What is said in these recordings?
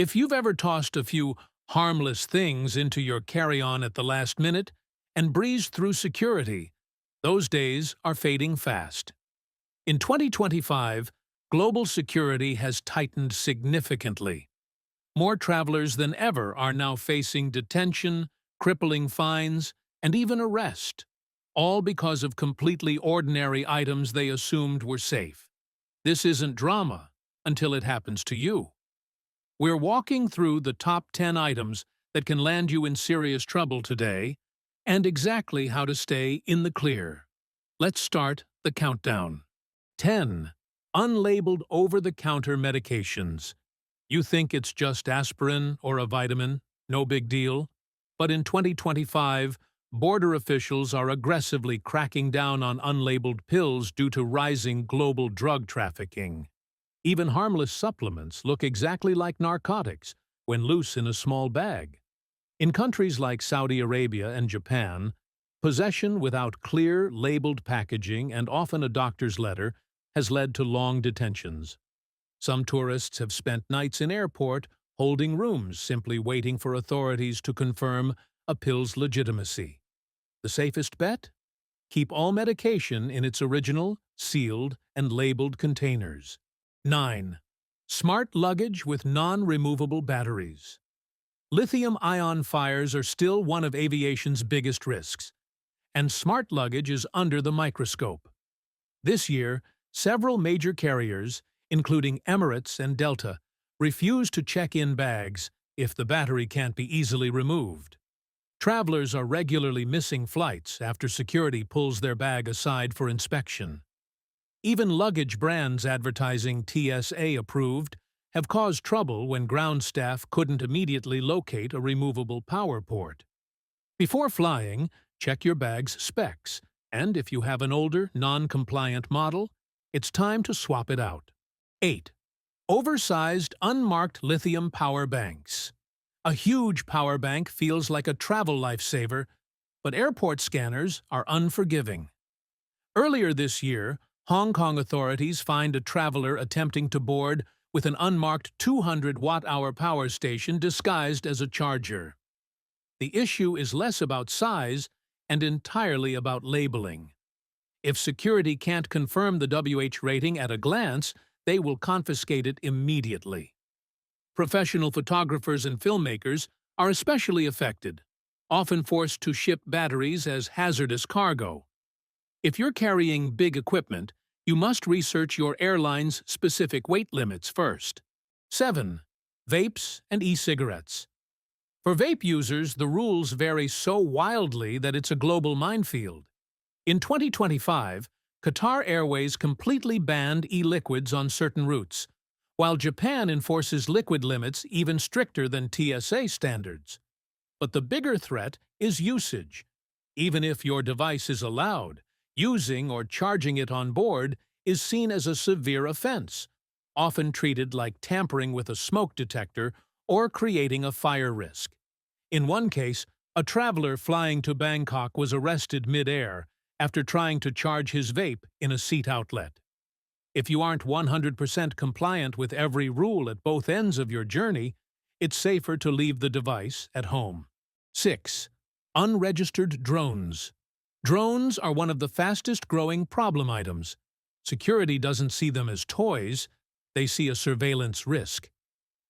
If you've ever tossed a few harmless things into your carry-on at the last minute and breezed through security, those days are fading fast. In 2025, global security has tightened significantly. More travelers than ever are now facing detention, crippling fines, and even arrest, all because of completely ordinary items they assumed were safe. This isn't drama until it happens to you. We're walking through the top 10 items that can land you in serious trouble today, and exactly how to stay in the clear. Let's start the countdown. 10. Unlabeled over-the-counter medications. You think it's just aspirin or a vitamin, no big deal. But in 2025, border officials are aggressively cracking down on unlabeled pills due to rising global drug trafficking. Even harmless supplements look exactly like narcotics when loose in a small bag. In countries like Saudi Arabia and Japan, possession without clear, labeled packaging and often a doctor's letter has led to long detentions. Some tourists have spent nights in airport holding rooms simply waiting for authorities to confirm a pill's legitimacy. The safest bet? Keep all medication in its original, sealed, and labeled containers. 9. Smart luggage with non-removable batteries. Lithium-ion fires are still one of aviation's biggest risks, and smart luggage is under the microscope. This year, several major carriers, including Emirates and Delta, refuse to check in bags if the battery can't be easily removed. Travelers are regularly missing flights after security pulls their bag aside for inspection. Even luggage brands advertising TSA approved have caused trouble when ground staff couldn't immediately locate a removable power port. Before flying, check your bag's specs, and if you have an older, non-compliant model, it's time to swap it out. 8. Oversized, unmarked lithium power banks. A huge power bank feels like a travel lifesaver, but airport scanners are unforgiving. Earlier this year, Hong Kong authorities fined a traveler attempting to board with an unmarked 200-watt-hour power station disguised as a charger. The issue is less about size and entirely about labeling. If security can't confirm the WH rating at a glance, they will confiscate it immediately. Professional photographers and filmmakers are especially affected, often forced to ship batteries as hazardous cargo. If you're carrying big equipment, you must research your airline's specific weight limits first. 7. Vapes and e-cigarettes. For vape users, the rules vary so wildly that it's a global minefield. In 2025, Qatar Airways completely banned e-liquids on certain routes, while Japan enforces liquid limits even stricter than TSA standards. But the bigger threat is usage. Even if your device is allowed, using or charging it on board is seen as a severe offense, often treated like tampering with a smoke detector or creating a fire risk. In one case, a traveler flying to Bangkok was arrested mid-air after trying to charge his vape in a seat outlet. If you aren't 100% compliant with every rule at both ends of your journey, it's safer to leave the device at home. 6. Unregistered drones. Drones are one of the fastest-growing problem items. Security doesn't see them as toys, they see a surveillance risk.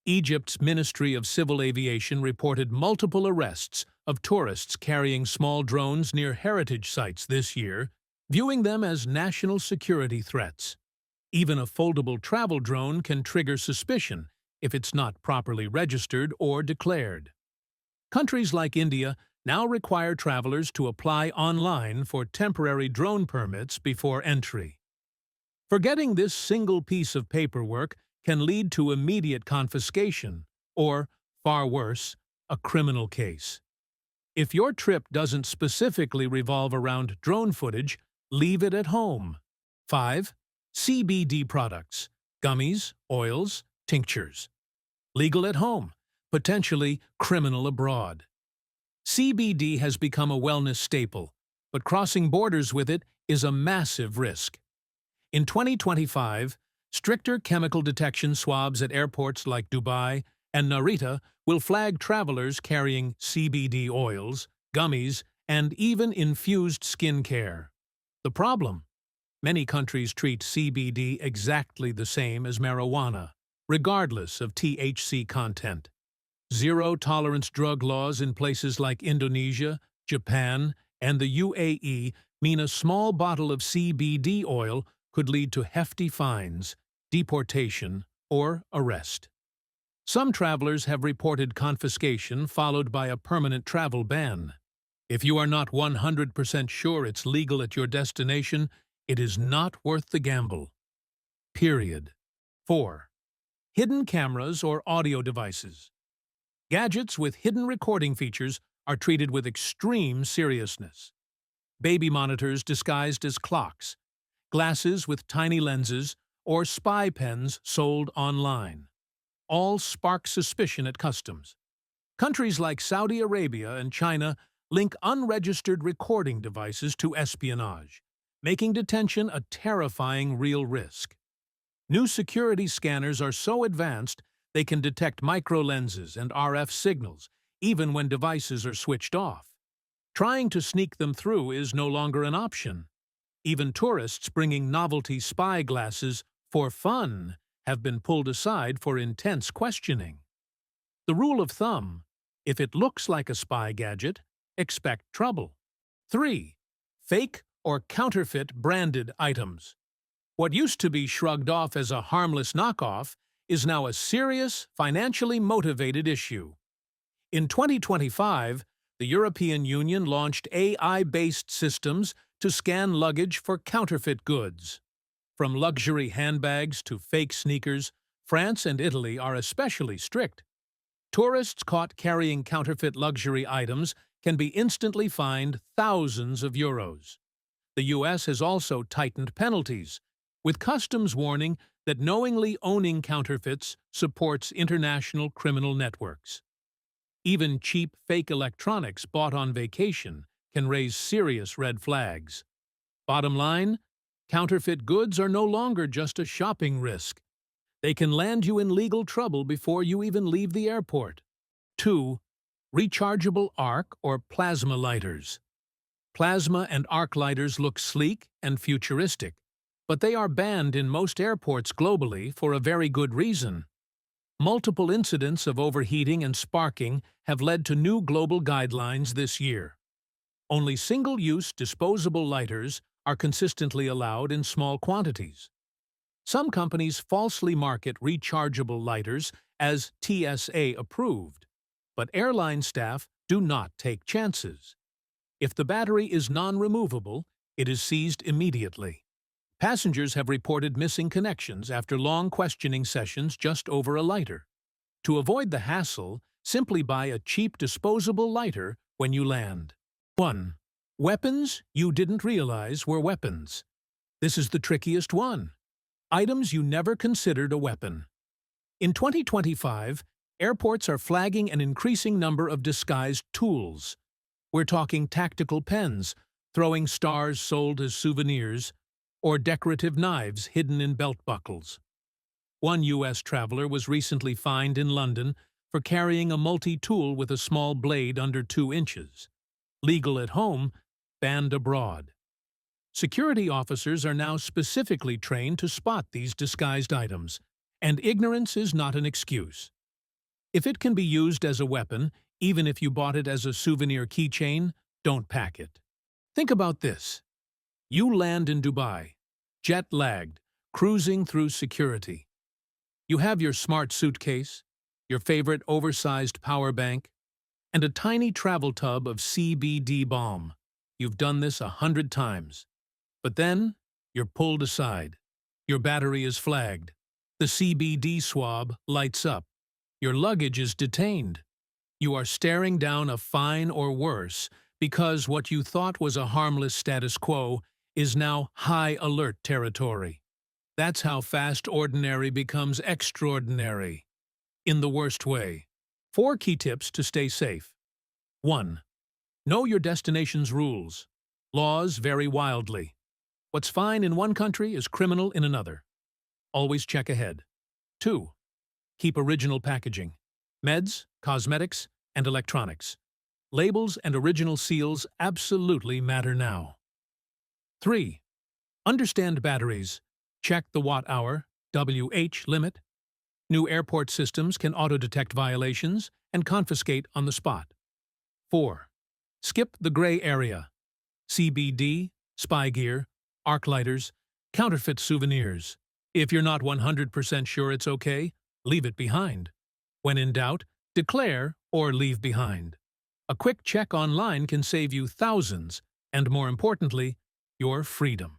Egypt's Ministry of Civil Aviation reported multiple arrests of tourists carrying small drones near heritage sites this year, viewing them as national security threats. Even a foldable travel drone can trigger suspicion if it's not properly registered or declared. Countries like India now require travelers to apply online for temporary drone permits before entry. Forgetting this single piece of paperwork can lead to immediate confiscation or, far worse, a criminal case. If your trip doesn't specifically revolve around drone footage, leave it at home. 5. CBD products, gummies, oils, tinctures. Legal at home, potentially criminal abroad. CBD has become a wellness staple, but crossing borders with it is a massive risk. In 2025, stricter chemical detection swabs at airports like Dubai and Narita will flag travelers carrying CBD oils, gummies, and even infused skincare. The problem? Many countries treat CBD exactly the same as marijuana, regardless of THC content. Zero-tolerance drug laws in places like Indonesia, Japan, and the UAE mean a small bottle of CBD oil could lead to hefty fines, deportation, or arrest. Some travelers have reported confiscation followed by a permanent travel ban. If you are not 100% sure it's legal at your destination, it is not worth the gamble. Period. 4. Hidden cameras or audio devices. Gadgets with hidden recording features are treated with extreme seriousness. Baby monitors disguised as clocks, glasses with tiny lenses, or spy pens sold online. All spark suspicion at customs. Countries like Saudi Arabia and China link unregistered recording devices to espionage, making detention a terrifying real risk. New security scanners are so advanced they can detect microlenses and RF signals, even when devices are switched off. Trying to sneak them through is no longer an option. Even tourists bringing novelty spy glasses for fun have been pulled aside for intense questioning. The rule of thumb: if it looks like a spy gadget, expect trouble. 3. Fake or counterfeit branded items. What used to be shrugged off as a harmless knockoff is now a serious, financially motivated issue. In 2025, the European Union launched AI-based systems to scan luggage for counterfeit goods. From luxury handbags to fake sneakers, France and Italy are especially strict. Tourists caught carrying counterfeit luxury items can be instantly fined thousands of euros. The U.S. has also tightened penalties, with customs warning that knowingly owning counterfeits supports international criminal networks. Even cheap fake electronics bought on vacation can raise serious red flags. Bottom line, counterfeit goods are no longer just a shopping risk. They can land you in legal trouble before you even leave the airport. 2. Rechargeable arc or plasma lighters. Plasma and arc lighters look sleek and futuristic, but they are banned in most airports globally for a very good reason. Multiple incidents of overheating and sparking have led to new global guidelines this year. Only single-use disposable lighters are consistently allowed in small quantities. Some companies falsely market rechargeable lighters as TSA approved, but airline staff do not take chances. If the battery is non-removable, it is seized immediately. Passengers have reported missing connections after long questioning sessions just over a lighter. To avoid the hassle, simply buy a cheap disposable lighter when you land. 1. Weapons you didn't realize were weapons. This is the trickiest one. Items you never considered a weapon. In 2025, airports are flagging an increasing number of disguised tools. We're talking tactical pens, throwing stars sold as souvenirs, or decorative knives hidden in belt buckles. One U.S. traveler was recently fined in London for carrying a multi-tool with a small blade under 2 inches. Legal at home, banned abroad. Security officers are now specifically trained to spot these disguised items, and ignorance is not an excuse. If it can be used as a weapon, even if you bought it as a souvenir keychain, don't pack it. Think about this. You land in Dubai, jet-lagged, cruising through security. You have your smart suitcase, your favorite oversized power bank, and a tiny travel tub of CBD balm. You've done this 100 times. But then, you're pulled aside. Your battery is flagged. The CBD swab lights up. Your luggage is detained. You are staring down a fine or worse because what you thought was a harmless status quo is now high alert territory. That's how fast ordinary becomes extraordinary. In the worst way. 4 key tips to stay safe. 1. Know your destination's rules. Laws vary wildly. What's fine in one country is criminal in another. Always check ahead. 2. Keep original packaging. Meds, cosmetics, and electronics. Labels and original seals absolutely matter now. 3. Understand batteries. Check the watt-hour, WH limit. New airport systems can auto-detect violations and confiscate on the spot. 4. Skip the gray area. CBD, spy gear, arc lighters, counterfeit souvenirs. If you're not 100% sure it's okay, leave it behind. When in doubt, declare or leave behind. A quick check online can save you thousands, and more importantly, your freedom.